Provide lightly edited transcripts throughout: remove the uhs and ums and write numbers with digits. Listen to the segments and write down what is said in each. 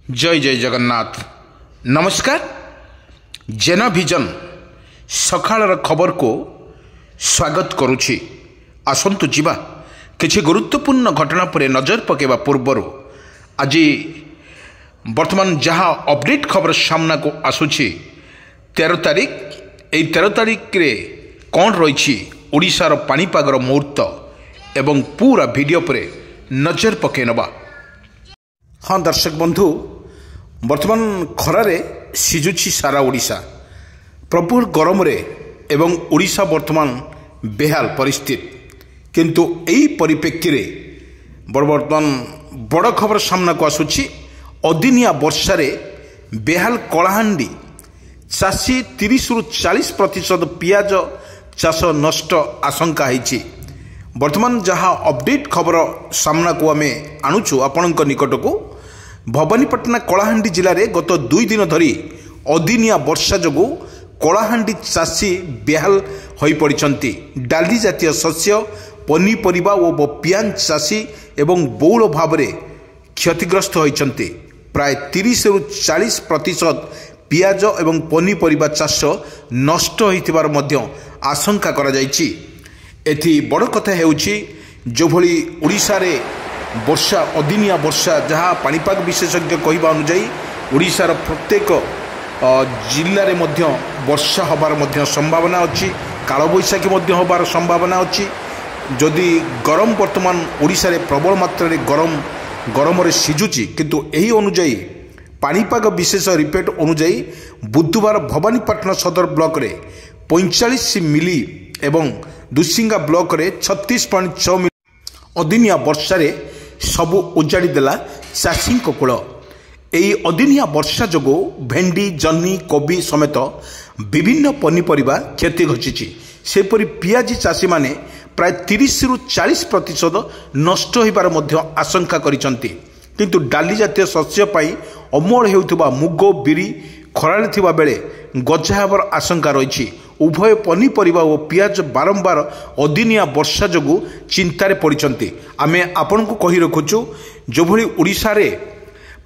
जय जय जगन्नाथ नमस्कार। जेना विजन सकाळर खबर को स्वागत करुछि। आसंतु जिबा किछि गुरुत्वपूर्ण घटना पर नजर पकेबा पूर्वर आज वर्तमान जहाँ अपडेट खबर सामना को आसुछि 13 तारिख एई 13 तारिख रे कौन रही ओडिशार पाणीपागर मुहूर्त एवं पूरा वीडियो पर नजर पके नबा। हाँ दर्शक बंधु, वर्तमान खरारे सिजुछि सारा ओडिशा प्रबल गरम रे एवं ओडिशा वर्तमान बेहाल परिस्थिति। किंतु एई परिप्रेक्षी रे वर्तमान बड़ खबर सामना को आसुछि। अदिनिया वर्षा रे बेहाल कलाहांडी चाषी 30 रु 40% पियाज चाष नष्ट आशंका है। वर्तमान जहाँ अपडेट खबर सामना को आम आणुचु आपण निकट को भवानीपाटना कलाहांडी जिले में गत 2 दिन धरी अदिनिया वर्षा जोगु कलाहांडी चाषी बेहाल हो पड़ती। डाली जातीय शस्य पनीपरिबा और पियाज चाषी एवं बहुल भाव में क्षतिग्रस्त होती। प्राय 30 रु 40% पियाज एवं पनीपरिबा चाष नष्ट होइथिबार मध्य आशंका करा जायछि। एथि बड़ कथा हेउछि जो भली ओडिशा रे वर्षा अदिनिया वर्षा जहाँ पाणीपाग विशेषज्ञ कहवा अनुजाई ओडिशार प्रत्येक जिले में मध्य वर्षा हबार मध्य संभावना अच्छी। कालबैशाखी मध्य हबार संभावना अच्छी। जदि गरम वर्तमान ओडिशा रे प्रबल मात्रा रे गरम रे सिजुची किंतु एही अनुजाई पाणीपाग विशेष रिपोर्ट अनुजाई बुधवार भवानीपाटना सदर ब्लॉक रे 45 मिली एवं दुसिंगा ब्लॉक रे 36.6 मिली अदिनिया वर्षा रे सबु उजाड़ी देला चाषी कूल। यही अदिनिया वर्षा जोगु भेंडी जन्नी कोबी समेत विभिन्न पनीपरिबा क्षति घटिछि। सेपरि पियाजी चाषी माने प्राय 30 रु 40% नष्ट होइबार मध्य आशंका करिसंती। किंतु डाली जातीय शस्य पाई अमल हेउथिबा मुग बिरी खराळे थिबा बेले गजा हेबार आशंका रही। उभय पनीपरिबा और पियाज बारंबार अदिनिया वर्षा जोगु चिंतार पड़ते। आमे आपण को कही रखुचु जो भली ओडिशा रे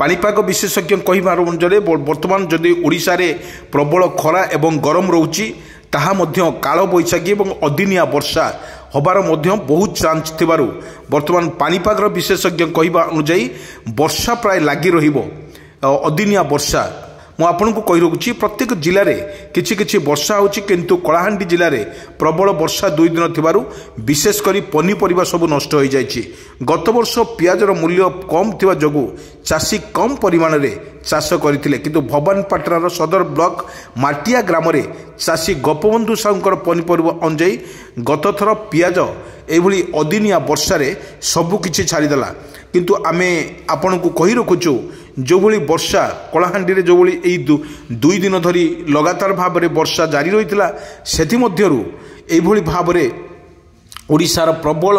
पाणीपाग विशेषज्ञ कहबार अनुसार वर्तमान जदि ओडिशा रे प्रबल खरा एवं गरम रोची ताहा मध्य काल बैशाखी एवं अदिनिया वर्षा हबार मध्य बहुत चांस थिबारु वर्तमान पाणीपाग विशेषज्ञ कहबा अनुसार वर्षा प्राय लागी रहिबो। अदिनिया वर्षा मु आपन को कही रखुची प्रत्येक जिले में किछि वर्षा होची किंतु कलाहांडी जिले में प्रबल वर्षा 2 दिन थिबारु विशेषकर पनीपरिबा सब नष्ट हो जाइछि। गत वर्ष पियाजर मूल्य कम थिबा जोगु चाषी कम परिमाण रे चाष करथिले किंतु भवानीपाटनार सदर ब्लॉक माटिया ग्राम रे चाषी गोपबंधु साहुंकर पनीपरिबा अनुजाई गत थर पियाज एभली अदिनिया वर्षा रे सबु किछि छाड़ीदेला। किंतु आमे आपण को कही रखुचु जो भली वर्षा कलाहांडी रे जो भली एई 2 दिन धरी लगातार भाव में वर्षा जारी रही सेथि मध्यरु एई भली भाव में ओडिशार प्रबल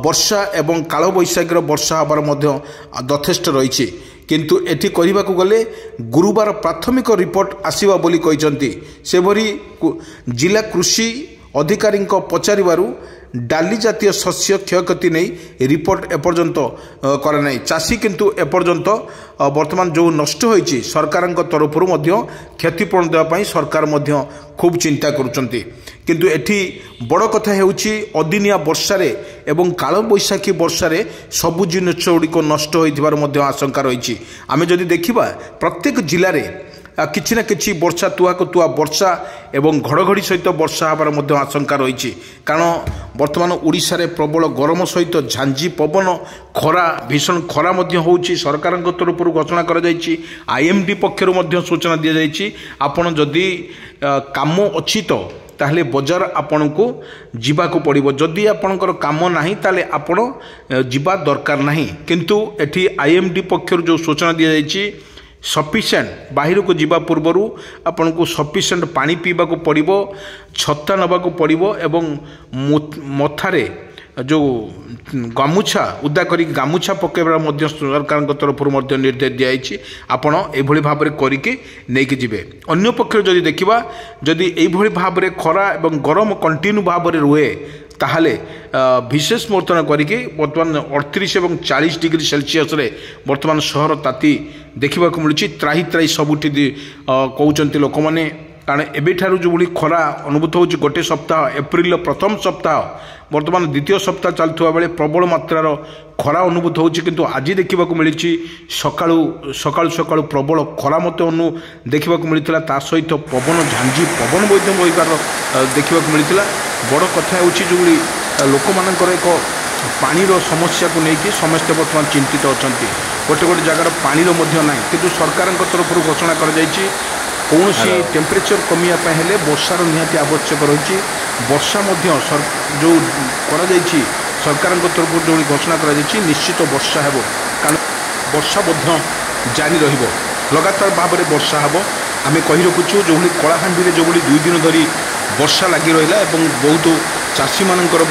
वर्षा एवं काल बैशाखीर वर्षा हबार मध्य यथेष्ट रही। किंतु एठी कहबा को गले गुरुवार प्राथमिक रिपोर्ट आसीबा बोली कहिसंती। सेभरी जिला कृषि अधिकारी पचारिबारु डाली जातीय शस्य क्षयक्षति नहीं रिपोर्ट एपर्यंत करे नहीं। चाषी किंतु एपर्यंत वर्तमान जो नष्ट होइछि सरकार तरफ क्षतिपूरण देवाई सरकार मध्य खूब चिंता करुचंती। किंतु एठी बड़ कथा हेउछि अदिनिया वर्षा रे एवं काल बैशाखी वर्षा रे सबु जिनिस गुड़िक नष्ट होइथिबार मध्य आशंका रही। आमे जदि देखिबा प्रत्येक जिले में किछि ना किछि वर्षा तुआको तुआ वर्षा एवं घड़घड़ी सहित वर्षा हबार मध्य आशंका रही। कारण वर्तमान ओडिशा रे प्रबल गरम सहित झांझी पवन खरा भीषण खरा मध्य होउछि। सरकार तरफ घोषणा करा जायछि। आईएमडी पक्षरु मध्य सूचना दिया जायछि आपण जदि काम अछि तो ताहले बजार आपण को जीवाको पड़िबो। जदि आपणकर काम नाही ताले आपण जीवा दरकार नाही। किंतु एठी आईएमडी पक्षरु जो सूचना दिया जायछि सफिशिएंट बाहर को जीवा पूर्वर आपन को सफिशिएंट पानी पीवा को पड़िबो, छत्ता नबा को पड़िबो एवं मथारे जो गामुछा उदा करी गामुछा पकेबार मध्य सरकार तरफ निर्देश दिखाई आपण एभली भाव में करके नेकी जिवे। अन्य पक्ष जदि देखिबा जदि एभली भाव में खरा एवं गरम कंटिन्यू भाव में रुहे ताहले विशेष मुहूर्तन करके बर्तमान 38 और 40 डिग्री सेल्सियस रे बर्तमान सहर ताती देखा मिलूँ त्राही त्राही सबुठी कहते लोक मैंने कारण एबेठारू जो खरा अनुभूत हो गोटे सप्ताह एप्रिल प्रथम सप्ताह बर्तमान द्वितीय सप्ताह चलुवा बेले प्रबल मात्रार खरा अनुभूत होची किंतु आज देखा मिली सकाळू सकाळू सकाळू प्रबल खरा मत देखा मिलता ता सहित पवन झांझी पवन वैद्य बहिबार देखा मिलता बड़ कथा हो लोक मानकर एक पानीर समस्या को लेकिन समस्ते बर्तमान चिंतित अच्छा गोटे गोटे जगार पानीर ना कि सरकार तरफ घोषणा कर कौन टेम्परेचर कमिया हेले वर्षार निहाती आवश्यक रही वर्षा जो सरकार तरफ जो घोषणा कर निश्चित वर्षा हे कारण वर्षा जारी लगातार भाव में वर्षा हे आम कही रखुचु जो कलाहांडी जो 2 दिन धरी वर्षा लगी रहा और बहुत चाषी मानकर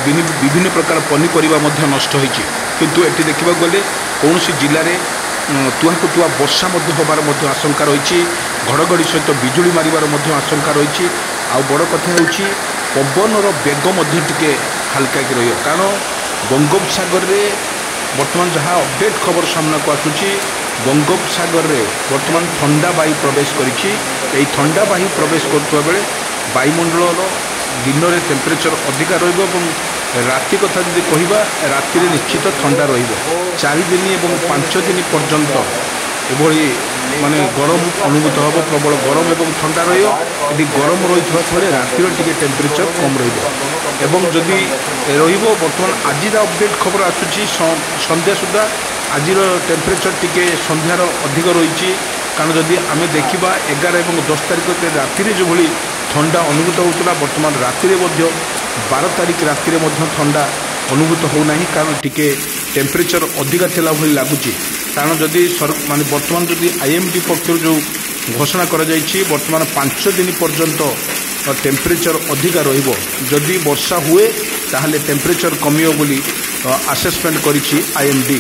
विभिन्न प्रकार पनीपरिया नष्ट होती किंतु ये देखा गले कौन जिले में तुहाको तुआ वर्षा होबार आशंका रही घड़घड़ी सहित बिजुली मारिबार आशंका रही आउ बड़ कथा हो पवनर बेग टिके हाल्का की रही कारण बंगोपसागर रे वर्तमान जहाँ अपडेट खबर सामना को आसूची बंगोपसागर रे वर्तमान ठंडा वायु प्रवेश करी ठंडा वायु प्रवेश करुवा बेले वायुमंडल दिन में टेम्परेचर अधिका राति कथा जी कहवा राति निश्चित ठंडा र4 दिन और 5 दिन पर्यंत एभली माने गरम अनुभूत हम प्रबल गरम और ठंडा रही गरम रही फल रातिर टी टेम्परेचर कम रही बर्तमान आज अपडेट खबर आसूची संध्या सुधा आज टेम्परेचर टी संध्यार अधिक रही कारण जदि आम देखा 11 और 10 तारिख राति जो भली ठंडा अनुभूत होता बर्तमान राति 12 तारिख राति ठंडा अनुभूत होना कारण टिके टेम्परेचर अधिका थिला भली लगुच कारण जदि माने बर्तमान जदि IMD पक्षर जो घोषणा कर बर्तमान 5 दिन पर्यंत टेम्परेचर अधिका रदि वर्षा हुए ताहले टेम्परेचर कमियो बोली आसेसमेंट करिछि IMD।